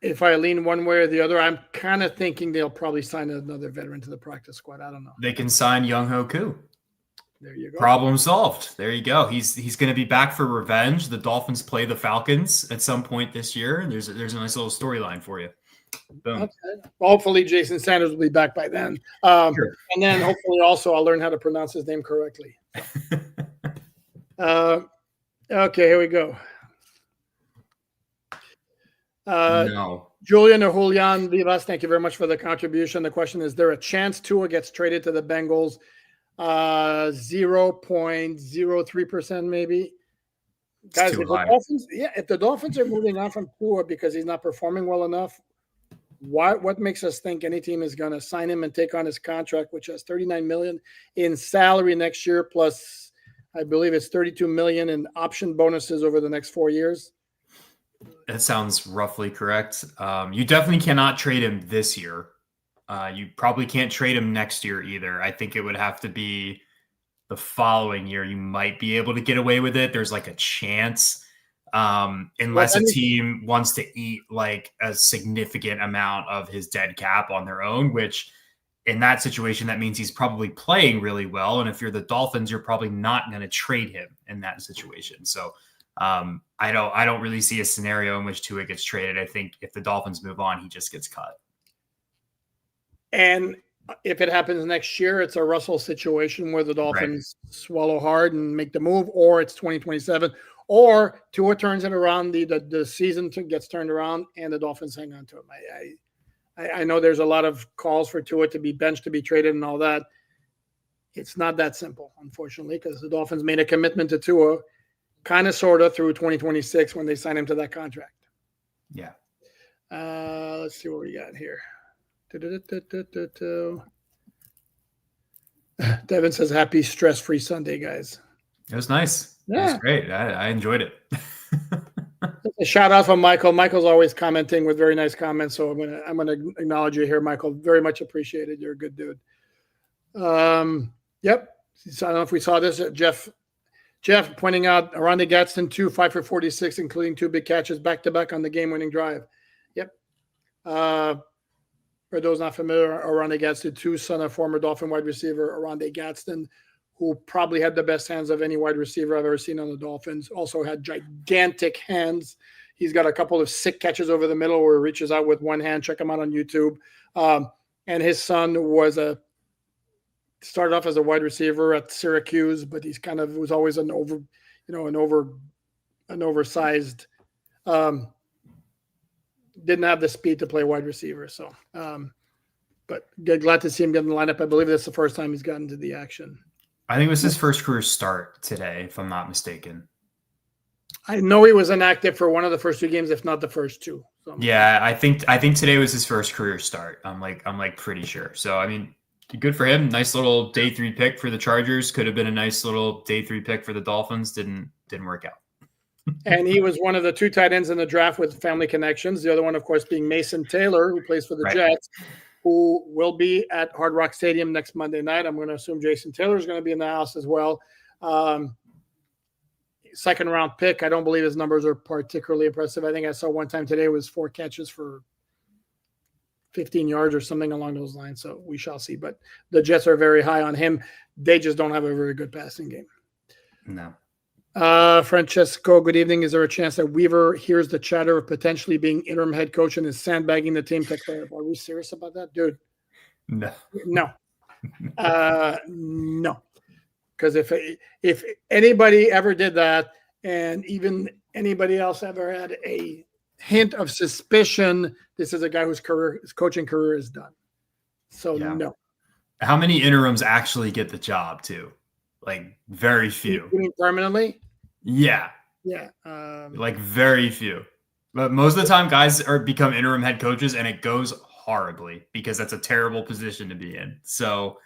if I lean one way or the other. I'm kind of thinking they'll probably sign another veteran to the practice squad. I don't know. They can sign Young Koo. There you go. Problem solved. There you go. He's going to be back for revenge. The Dolphins play the Falcons at some point this year, and there's a nice little storyline for you. Boom. Okay. Well, hopefully Jason Sanders will be back by then. Sure. And then hopefully also I'll learn how to pronounce his name correctly. Okay, here we go. No. Julian or Julian Vivas, thank you very much for the contribution. The question is there a chance Tua gets traded to the Bengals? 0.03% maybe. Guys, if the Dolphins are moving on from Tua because he's not performing well enough, what makes us think any team is going to sign him and take on his contract, which has $39 million in salary next year, plus I believe it's $32 million in option bonuses over the next 4 years? That sounds roughly correct. You definitely cannot trade him this year. You probably can't trade him next year either. I think it would have to be the following year. You might be able to get away with it. There's like a chance, unless a team wants to eat like a significant amount of his dead cap on their own, which in that situation, that means he's probably playing really well. And if you're the Dolphins, you're probably not going to trade him in that situation. So I don't really see a scenario in which Tua gets traded. I think if the Dolphins move on, he just gets cut. And if it happens next year, it's a Russell situation where the Right. Dolphins swallow hard and make the move, or it's 2027, or Tua turns it around, the season gets turned around, and the Dolphins hang on to him. I know there's a lot of calls for Tua to be benched, to be traded, and all that. It's not that simple, unfortunately, because the Dolphins made a commitment to Tua, kind of, sort of, through 2026 when they signed him to that contract. Yeah. Let's see what we got here. Devin says, happy stress-free Sunday, guys. It was nice. Yeah. It was great. I enjoyed it. A shout out from Michael. Michael's always commenting with very nice comments, so I'm gonna acknowledge you here, Michael. Very much appreciated. You're a good dude. Yep. So I don't know if we saw this. Jeff pointing out Aranda Gadsden 5 for 46, including 2 big catches back-to-back on the game-winning drive. Yep. For those not familiar, Aranda Gadsden 2, son of former Dolphin wide receiver Aranda Gadsden, who probably had the best hands of any wide receiver I've ever seen on the Dolphins. Also had gigantic hands. He's got a couple of sick catches over the middle where he reaches out with one hand. Check him out on YouTube. And his son started off as a wide receiver at Syracuse, but he's was always an oversized, didn't have the speed to play wide receiver. So, but glad to see him get in the lineup. I believe that's the first time he's gotten to the action. I think it was his first career start today, if I'm not mistaken. I know he was inactive for one of the first 2 games, if not the first 2. So yeah, I think today was his first career start. I'm pretty sure. So I mean, good for him. Nice little day 3 pick for the Chargers. Could have been a nice little day 3 pick for the Dolphins. Didn't work out. And he was one of the 2 tight ends in the draft with family connections. The other one, of course, being Mason Taylor, who plays for the Jets, who will be at Hard Rock Stadium next Monday night. I'm going to assume Jason Taylor is going to be in the house as well. Second round pick. I don't believe his numbers are particularly impressive. I think I saw one time today was 4 catches for 15 yards or something along those lines. So we shall see. But the Jets are very high on him. They just don't have a very good passing game. No. Francesco, good evening. Is there a chance that Weaver hears the chatter of potentially being interim head coach and is sandbagging the team? Are we serious about that, dude? No. No. No. Because if anybody ever did that, and even anybody else ever had a hint of suspicion, this is a guy whose coaching career is done. So no. How many interims actually get the job too? Like very few. You mean permanently? Yeah. Yeah. Like very few. But most of the time guys become interim head coaches and it goes horribly because that's a terrible position to be in. So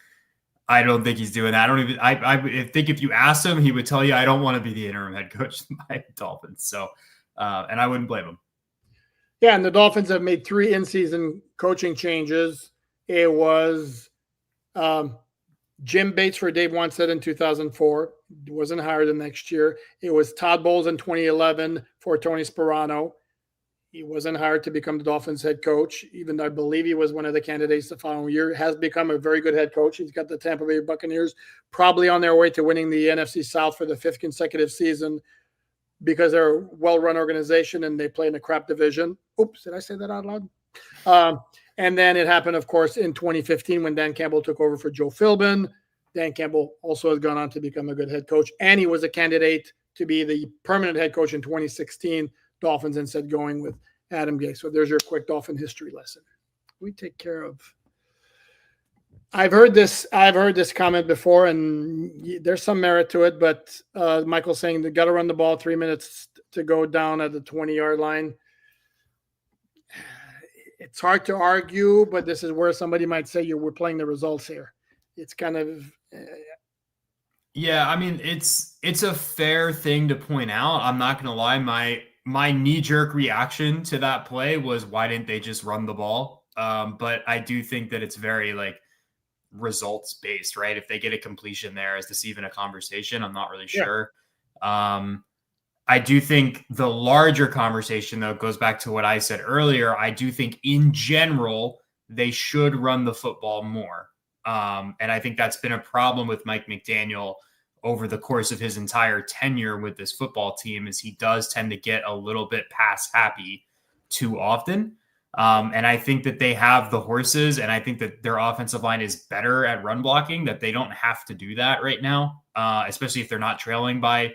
I don't think he's doing that. I think if you asked him, he would tell you, I don't want to be the interim head coach of my Dolphins. So, and I wouldn't blame him. Yeah. And the Dolphins have made 3 in-season coaching changes. It was, Jim Bates for Dave Wanstead in 2004. Wasn't hired the next year. It was Todd Bowles in 2011 for Tony Sperano. He wasn't hired to become the Dolphins head coach, even though I believe he was one of the candidates the following year. Has become a very good head coach. He's got the Tampa Bay Buccaneers probably on their way to winning the NFC South for the 5th consecutive season because they're a well-run organization and they play in a crap division. Oops, did I say that out loud? And then it happened, of course, in 2015 when Dan Campbell took over for Joe Philbin. Dan Campbell also has gone on to become a good head coach, and he was a candidate to be the permanent head coach in 2016. Dolphins instead going with Adam Gase. So there's your quick Dolphin history lesson. We take care of. I've heard this comment before, and there's some merit to it. But Michael's saying they got to run the ball 3 minutes to go down at the 20-yard line. It's hard to argue, but this is where somebody might say we're playing the results here. It's kind of. Yeah, I mean, it's a fair thing to point out. I'm not going to lie. My knee-jerk reaction to that play was, why didn't they just run the ball? But I do think that it's very results-based, right? If they get a completion there, is this even a conversation? I'm not really sure. I do think the larger conversation, though, goes back to what I said earlier. I do think in general, they should run the football more. And I think that's been a problem with Mike McDaniel over the course of his entire tenure with this football team, is he does tend to get a little bit pass happy too often. And I think that they have the horses, and I think that their offensive line is better at run blocking, that they don't have to do that right now, especially if they're not trailing by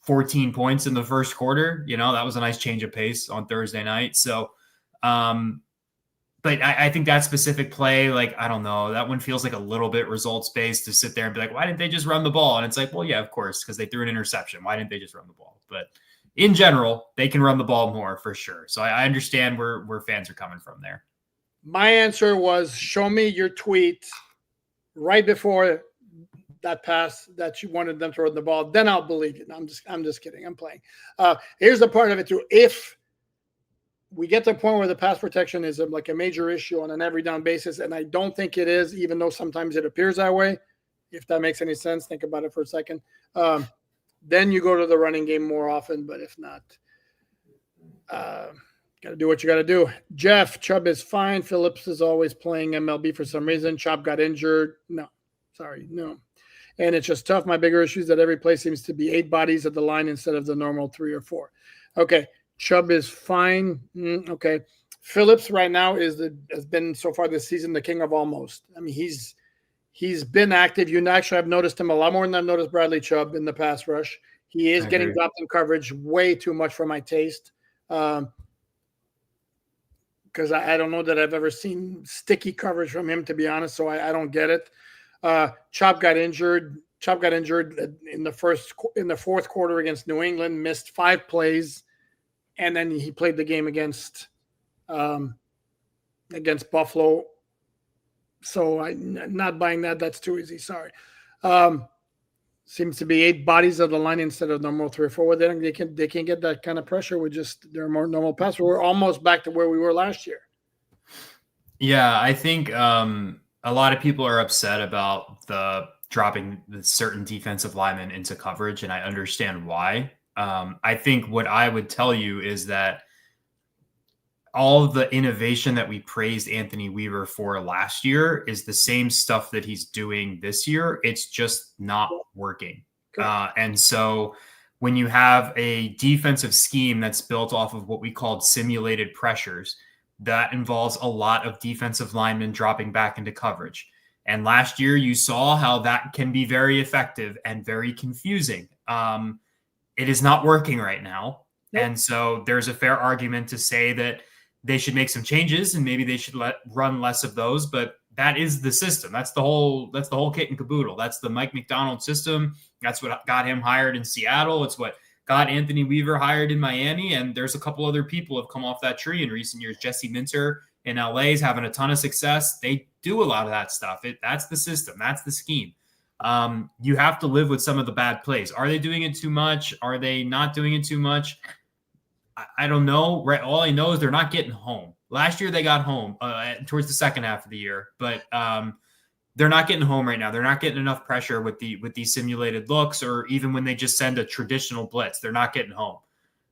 14 points in the first quarter. That was a nice change of pace on Thursday night. So, but I think that specific play, like, I don't know, that one feels like a little bit results based to sit there and be like, why didn't they just run the ball? And it's like, well, yeah, of course, because they threw an interception. Why didn't they just run the ball? But in general, they can run the ball more for sure. So I understand where fans are coming from there. My answer was, show me your tweet right before that pass that you wanted them to run the ball. Then I'll believe it. I'm just kidding. I'm playing. Here's the part of it too. If we get to the point where the pass protection is like a major issue on an every down basis, and I don't think it is, even though sometimes it appears that way. If that makes any sense, think about it for a second. Then you go to the running game more often, but if not, got to do what you got to do. Jeff, Chubb is fine. Phillips is always playing MLB for some reason. Chubb got injured. No. And it's just tough. My bigger issue is that every play seems to be 8 bodies at the line instead of the normal 3 or 4. Okay. Chubb is fine. Okay. Phillips right now has been so far this season the king of almost. I mean, he's been active. You actually have noticed him a lot more than I've noticed Bradley Chubb in the pass rush. He is getting dropped in coverage way too much for my taste. Because I don't know that I've ever seen sticky coverage from him, to be honest. So I don't get it. Chubb got injured. In the fourth quarter against New England, missed 5 plays. And then he played the game against Buffalo. So I'm not buying that. That's too easy. Sorry. Seems to be 8 bodies of the line instead of normal 3 or 4. They can't get that kind of pressure with just their more normal pass. We're almost back to where we were last year. Yeah, I think a lot of people are upset about the dropping the certain defensive linemen into coverage, and I understand why. I think what I would tell you is that all of the innovation that we praised Anthony Weaver for last year is the same stuff that he's doing this year. It's just not working. And so when you have a defensive scheme that's built off of what we called simulated pressures, that involves a lot of defensive linemen dropping back into coverage. And last year you saw how that can be very effective and very confusing. It is not working right now. Nope. And so there's a fair argument to say that they should make some changes and maybe they should run less of those, but that is the system. That's the whole kit and caboodle. That's the Mike McDonald system. That's what got him hired in Seattle. It's what got Anthony Weaver hired in Miami. And there's a couple other people have come off that tree in recent years. Jesse Minter in LA is having a ton of success. They do a lot of that stuff. That's the system. That's the scheme. You have to live with some of the bad plays. Are they doing it too much? Are they not doing it too much? I don't know. Right. All I know is they're not getting home. Last year they got home towards the second half of the year, but they're not getting home right now. They're not getting enough pressure with these simulated looks, or even when they just send a traditional blitz, they're not getting home.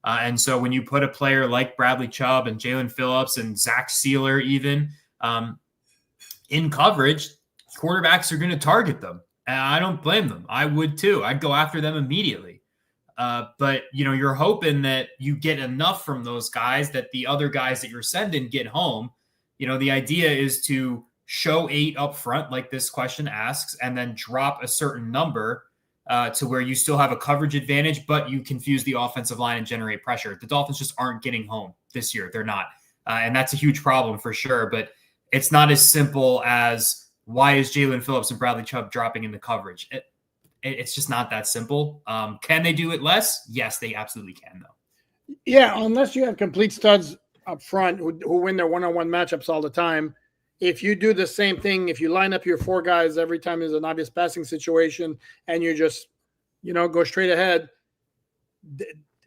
And so when you put a player like Bradley Chubb and Jalen Phillips and Zach Sealer even in coverage, quarterbacks are going to target them. And I don't blame them. I would too. I'd go after them immediately. But, you're hoping that you get enough from those guys that the other guys that you're sending get home. The idea is to show 8 up front, like this question asks, and then drop a certain number to where you still have a coverage advantage, but you confuse the offensive line and generate pressure. The Dolphins just aren't getting home this year. They're not. And that's a huge problem for sure. But it's not as simple as, why is Jalen Phillips and Bradley Chubb dropping into coverage? It's just not that simple. Can they do it less? Yes, they absolutely can, though. Yeah, unless you have complete studs up front who win their one-on-one matchups all the time. If you do the same thing, if you line up your 4 guys every time there's an obvious passing situation and you just, go straight ahead,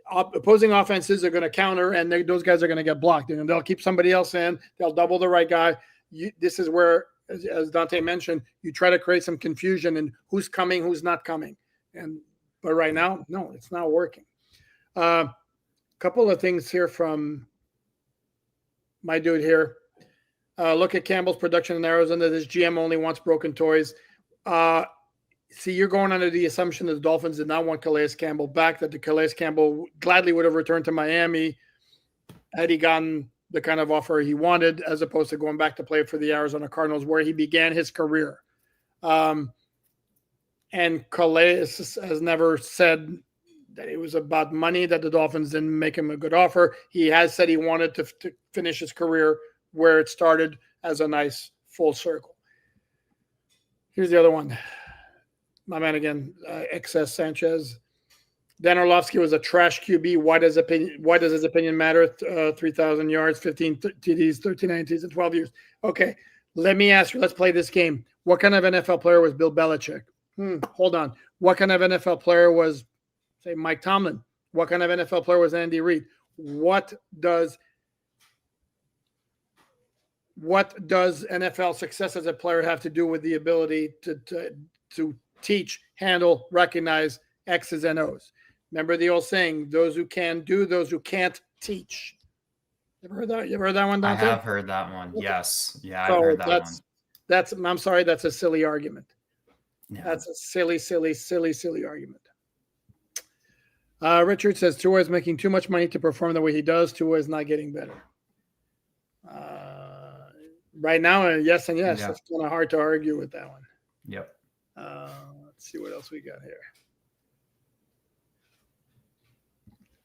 opposing offenses are going to counter, and those guys are going to get blocked. And they'll keep somebody else in. They'll double the right guy. This is where, as Dante mentioned, you try to create some confusion in who's coming, who's not coming. But right now, no, it's not working. Couple of things here from my dude here. Look at Campbell's production in Arizona. This GM only wants broken toys. See, you're going under the assumption that the Dolphins did not want Calais Campbell back, that the Calais Campbell gladly would have returned to Miami had he gotten the kind of offer he wanted, as opposed to going back to play for the Arizona Cardinals, where he began his career. And Calais has never said that it was about money, that the Dolphins didn't make him a good offer. He has said he wanted to finish his career where it started, as a nice full circle. Here's the other one. My man again, XS Sanchez. Dan Orlovsky was a trash QB. Why does his opinion matter? 3,000 yards, 15 TDs, 13 INTs in 12 years. Okay, let me ask you. Let's play this game. What kind of NFL player was Bill Belichick? Hold on. What kind of NFL player was, say, Mike Tomlin? What kind of NFL player was Andy Reid? What does NFL success as a player have to do with the ability to teach, handle, recognize X's and O's? Remember the old saying, those who can do, those who can't teach. You ever heard that? You ever heard that one, Dante? I have heard that one. Yes. Yeah, I've heard that one. I'm sorry, that's a silly argument. Yeah. That's a silly argument. Richard says Tua is making too much money to perform the way he does. Tua is not getting better. Right now, yes and yes. Yeah. It's kind of hard to argue with that one. Yep. Let's see what else we got here.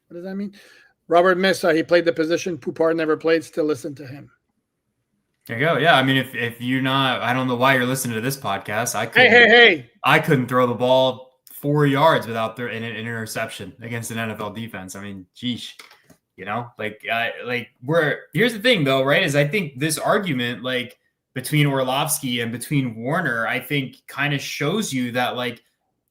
What does that mean? Robert Missa, he played the position Poupard never played. Still listen to him. There you go. Yeah, I mean, if you're not, I don't know why you're listening to this podcast. I couldn't throw the ball 4 yards without an interception against an NFL defense. I mean, geesh, here's the thing though, right? Is I think this argument, like between Orlovsky and between Warner, I think kind of shows you that like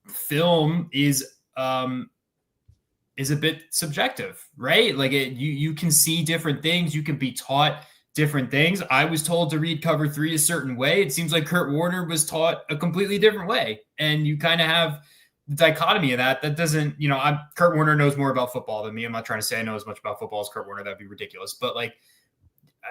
film is a bit subjective, right? Like you can see different things. You can be taught different things. I was told to read cover 3 a certain way. It seems like Kurt Warner was taught a completely different way. And you kind of have the dichotomy of that. That doesn't, Kurt Warner knows more about football than me. I'm not trying to say I know as much about football as Kurt Warner. That'd be ridiculous. But like,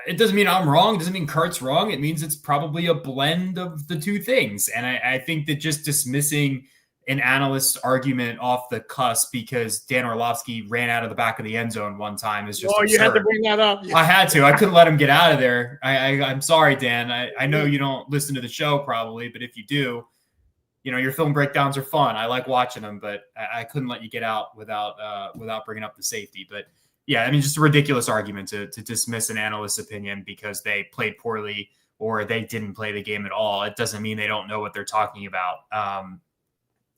it doesn't mean I'm wrong. It doesn't mean Kurt's wrong. It means it's probably a blend of the two things. And I think that just dismissing an analyst's argument off the cusp because Dan Orlovsky ran out of the back of the end zone one time is just absurd. You had to bring that up. I had to. I couldn't let him get out of there. I'm sorry, Dan. I know you don't listen to the show probably, but if you do, your film breakdowns are fun. I like watching them, but I couldn't let you get out without bringing up the safety. But yeah, I mean, just a ridiculous argument to dismiss an analyst's opinion because they played poorly or they didn't play the game at all. It doesn't mean they don't know what they're talking about.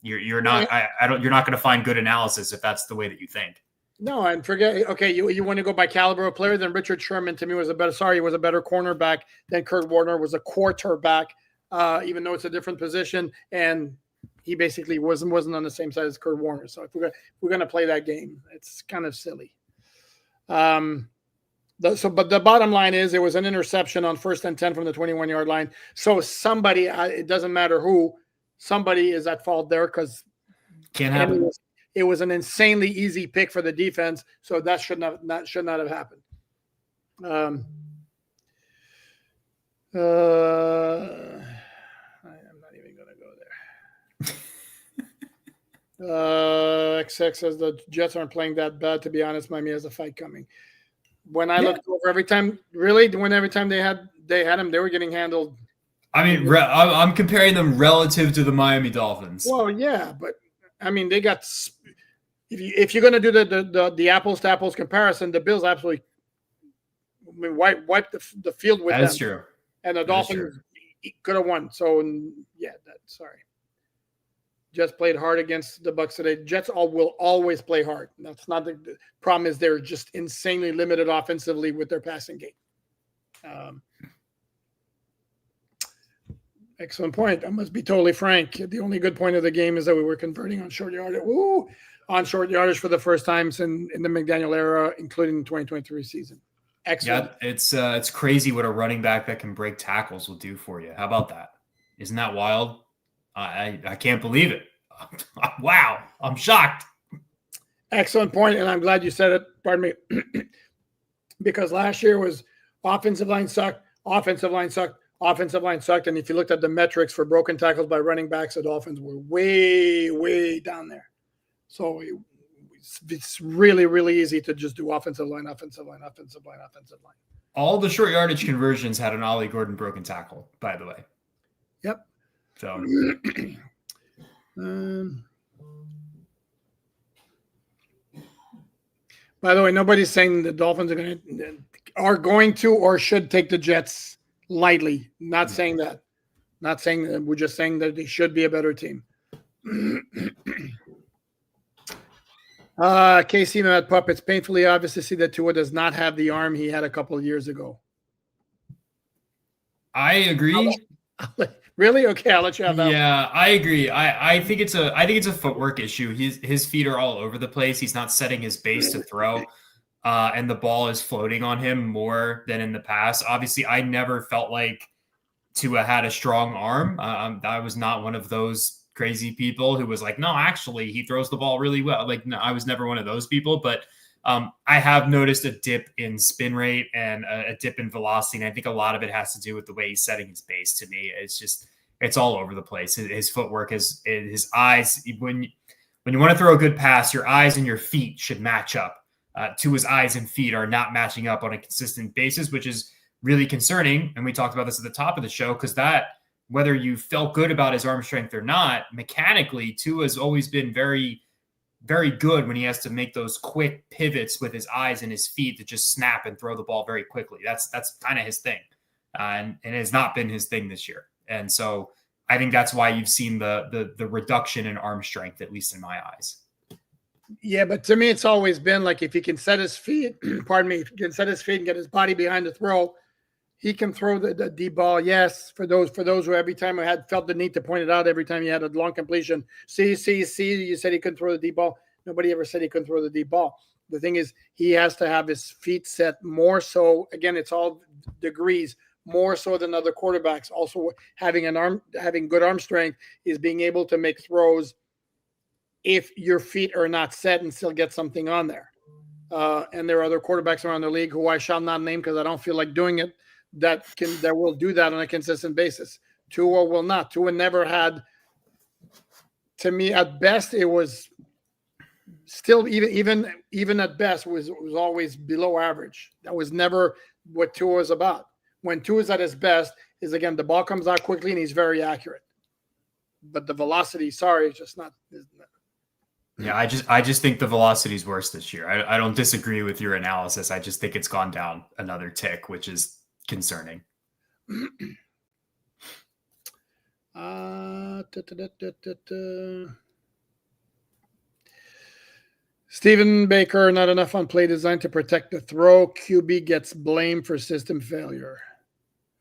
You're not going to find good analysis if that's the way that you think. No, and forget. Okay, you want to go by caliber of player? Then Richard Sherman to me was a better cornerback than Kurt Warner was a quarterback, even though it's a different position, and he basically wasn't on the same side as Kurt Warner. So if we're going to play that game, it's kind of silly. But the bottom line is it was an interception on 1st and 10 from the 21-yard line. So somebody, it doesn't matter who. Somebody is at fault there because can't happen. It was an insanely easy pick for the defense, so that should not have happened. I am not even going to go there. XX says the Jets aren't playing that bad. To be honest, Miami has a fight coming. When I looked over every time they had him, they were getting handled. I mean, I'm comparing them relative to the Miami Dolphins. Well, yeah, but I mean, they got. If you're going to do the apples to apples comparison, the Bills absolutely wiped the field with them. That's true. And the Dolphins could have won. So yeah, sorry. Jets played hard against the Bucs today. Jets will always play hard. That's not the problem. Is they're just insanely limited offensively with their passing game. Excellent point. I must be totally frank. The only good point of the game is that we were converting on short yardage. On short yardage for the first time in the McDaniel era, including the 2023 season. Excellent. Yeah, it's crazy what a running back that can break tackles will do for you. How about that? Isn't that wild? I can't believe it. Wow, I'm shocked. Excellent point, and I'm glad you said it. Pardon me, because last year was offensive line sucked, offensive line sucked. Offensive line sucked, and if you looked at the metrics for broken tackles by running backs, the Dolphins were way, way down there. So it's really, really easy to just do offensive line. All the short yardage conversions had an Ollie Gordon broken tackle, by the way. Yep. So, by the way, nobody's saying the Dolphins are going to or should take the Jets lightly. Not saying that. Not saying that. We're just saying that they should be a better team. KC Mad Pup, it's painfully obvious to see that Tua does not have the arm he had a couple of years ago. I agree. Really? Okay, I'll let you have that. Yeah, I agree. I think it's a footwork issue. His feet are all over the place. He's not setting his base to throw, and the ball is floating on him more than in the past. Obviously, I never felt like Tua had a strong arm. I was not one of those crazy people who was like, no, actually, he throws the ball really well. Like, no, I was never one of those people, but I have noticed a dip in spin rate and a dip in velocity. And I think a lot of it has to do with the way he's setting his base. To me, it's all over the place. His footwork, his eyes, when you want to throw a good pass, your eyes and your feet should match up. Tua's eyes and feet are not matching up on a consistent basis, which is really concerning. And we talked about this at the top of the show, because that, whether you felt good about his arm strength or not, mechanically, Tua's always been very, very good when he has to make those quick pivots with his eyes and his feet to just snap and throw the ball very quickly. That's kind of his thing. And it has not been his thing this year. And so I think that's why you've seen the reduction in arm strength, at least in my eyes. Yeah, but to me, it's always been like, if he can set his feet, pardon me, if he can set his feet and get his body behind the throw, he can throw the deep ball. Yes, for those who every time I had felt the need to point it out, every time he had a long completion, see, you said he couldn't throw the deep ball. Nobody ever said he couldn't throw the deep ball. The thing is, he has to have his feet set more so. Again, it's all degrees, more so than other quarterbacks. Also, having good arm strength is being able to make throws if your feet are not set and still get something on there. And there are other quarterbacks around the league who I shall not name because I don't feel like doing it, that will do that on a consistent basis. Tua will not. Tua never had, to me, at best, it was still even at best was always below average. That was never what Tua was about. When Tua's at his best is, again, the ball comes out quickly and he's very accurate. But the velocity, sorry, it's just not. Yeah, I just think the velocity is worse this year. I don't disagree with your analysis. I just think it's gone down another tick, which is concerning. Stephen Baker, not enough on play design to protect the throw. QB gets blamed for system failure.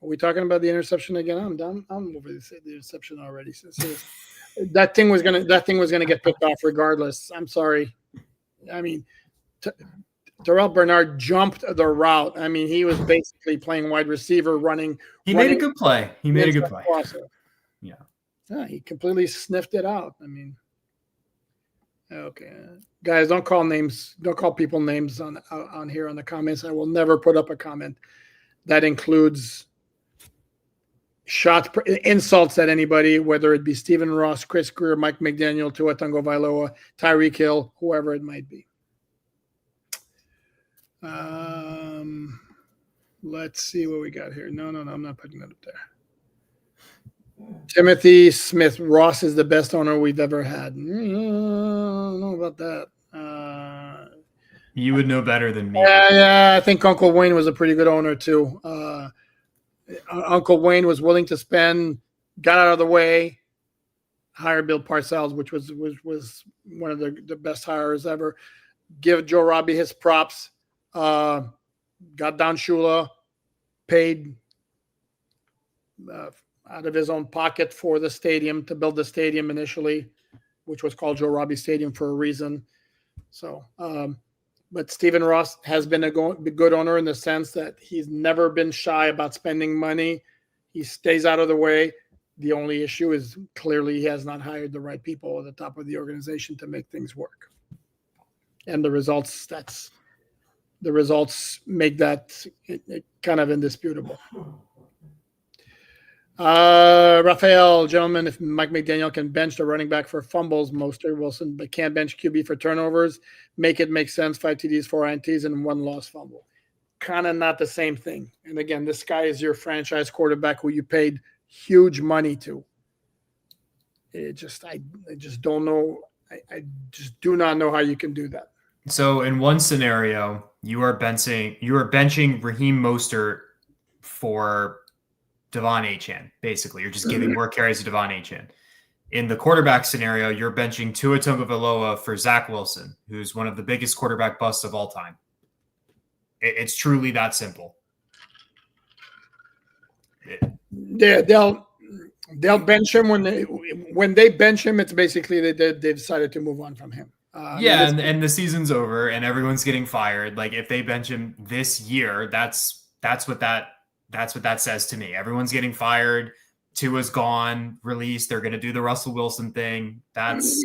Are we talking about the interception again? I'm done. I'm over the interception already. So that thing was gonna get picked off regardless. I'm sorry. I mean, Terrell Bernard jumped the route. I mean, he was basically playing wide receiver, running. He made a good play. Yeah, he completely sniffed it out. I mean, okay, guys, don't call names. Don't call people names on here on the comments. I will never put up a comment that includes insults at anybody, whether it be Stephen Ross, Chris Greer, Mike McDaniel, Tua Tagovailoa, Tyreek Hill, whoever it might be. Let's see what we got here. No, I'm not putting that up there. Timothy Smith, Ross is the best owner we've ever had. I don't know about that. You would know better than me. Yeah, I think Uncle Wayne was a pretty good owner too. Uncle Wayne was willing to spend, got out of the way, hired Bill Parcells, which was one of the best hires ever. Give Joe Robbie his props. Got Don Shula, paid out of his own pocket for the stadium, to build the stadium initially, which was called Joe Robbie Stadium for a reason. So, but Stephen Ross has been a good owner in the sense that he's never been shy about spending money. He stays out of the way. The only issue is clearly he has not hired the right people at the top of the organization to make things work. And the results make that kind of indisputable. Raphael, gentlemen, if Mike McDaniel can bench the running back for fumbles, Mostert, Wilson, but can't bench QB for turnovers, make it make sense. 5 TDs, 4 INTs, and 1 lost fumble. kind of not the same thing. And again, this guy is your franchise quarterback who you paid huge money to. I just don't know. I just do not know how you can do that. So in one scenario, you are benching Raheem Mostert for Devon Achane. Basically, you're just giving more carries to Devon Achane. In the quarterback scenario, you're benching Tua Tagovailoa for Zach Wilson, who's one of the biggest quarterback busts of all time. It's truly that simple. They'll bench him when they bench him. It's basically they decided to move on from him. And the season's over and everyone's getting fired. Like if they bench him this year, that's what that says to me. Everyone's getting fired. Tua's gone, released. They're going to do the Russell Wilson thing. That's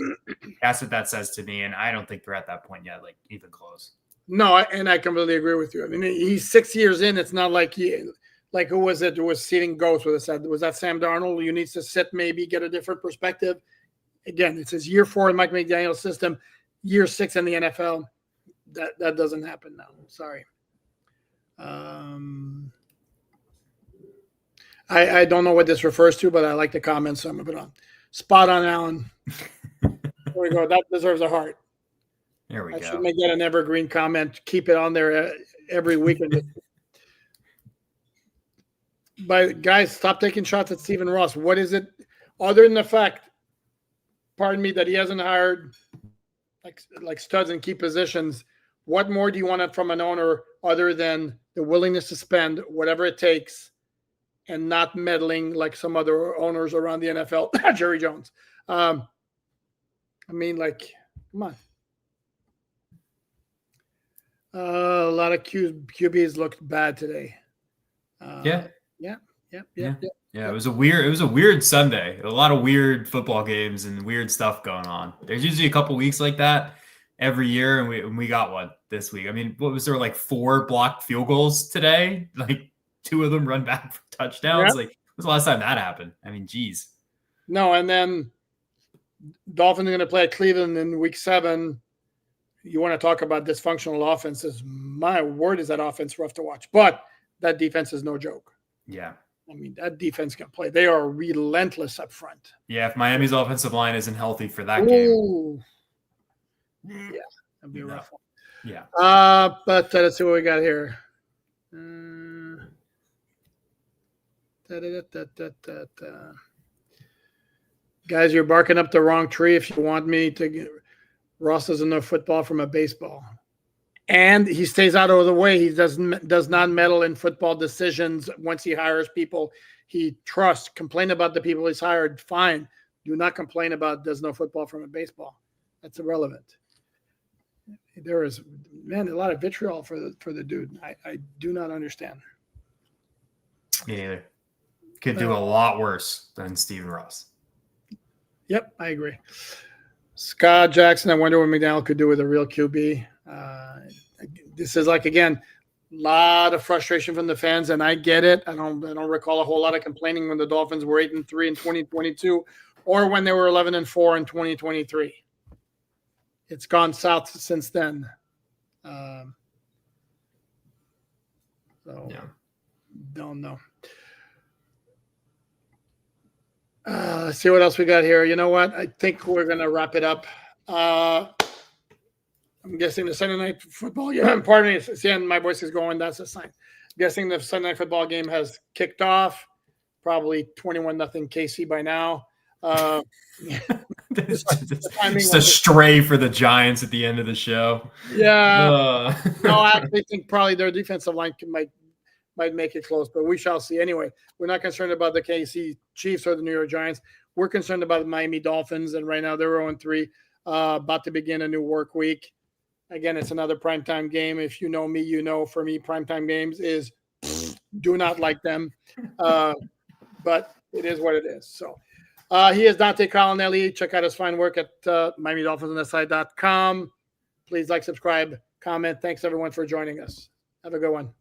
what that says to me. And I don't think they're at that point yet, like even close. No, and I completely agree with you. I mean, he's 6 years in. It's not like who was it who was seating ghosts with us? Was that Sam Darnold? You need to sit, maybe get a different perspective. Again, it's his year 4 in Mike McDaniel's system, year 6 in the NFL. That doesn't happen now. Sorry. I don't know what this refers to, but I like the comments, so I'm going to put on. Spot on, Alan. There we go. That deserves a heart. There we go. I should make that an evergreen comment. Keep it on there every weekend. But guys, stop taking shots at Stephen Ross. What is it, other than the fact, pardon me, that he hasn't hired like studs in key positions? What more do you want from an owner other than the willingness to spend whatever it takes and not meddling like some other owners around the NFL? Jerry Jones. I mean, like, come on. A lot of QBs looked bad today. Yeah. It was a weird Sunday. A lot of weird football games and weird stuff going on. There's usually a couple weeks like that every year, and we got one this week. I mean, what was there, like 4 blocked field goals today? Like 2 of them run back for touchdowns. Like, when was the last time that happened? I mean, geez. No, and then Dolphins are going to play at Cleveland in week 7. You want to talk about dysfunctional offenses? My word, is that offense rough to watch. But that defense is no joke. Yeah. I mean, that defense can play. They are relentless up front. Yeah, if Miami's offensive line isn't healthy for that game. Yeah, that'd be a rough one. Yeah. But let's see what we got here. Guys, you're barking up the wrong tree if you want me to get – Ross doesn't know football from a baseball. And he stays out of the way. He does not meddle in football decisions. Once he hires people he trusts, complain about the people he's hired, fine. Do not complain about does know football from a baseball. That's irrelevant. There is, man, a lot of vitriol for the dude. I do not understand. Me neither. Could do a lot worse than Stephen Ross. Yep, I agree. Scott Jackson, I wonder what McDaniel could do with a real QB. This is like, again, a lot of frustration from the fans, and I get it. I don't recall a whole lot of complaining when the Dolphins were 8-3 in 2022 or when they were 11-4 in 2023. It's gone south since then. Don't know. Let's see what else we got here. You know what? I think we're going to wrap it up. I'm guessing the Sunday night football game. Pardon me. See, my voice is going. That's a sign. I'm guessing the Sunday night football game has kicked off. Probably 21-0 KC by now. Just a stray for the Giants at the end of the show. Yeah. No, I actually think probably their defensive line might make it close, but we shall see. Anyway, we're not concerned about the KC Chiefs or the New York Giants. We're concerned about the Miami Dolphins, and right now they're 0-3, about to begin a new work week. Again, it's another primetime game. If you know me, you know for me, primetime games do not like them, but it is what it is. So he is Dante Colonelli. Check out his fine work at MiamiDolphinsOnTheSide.com. Please like, subscribe, comment. Thanks, everyone, for joining us. Have a good one.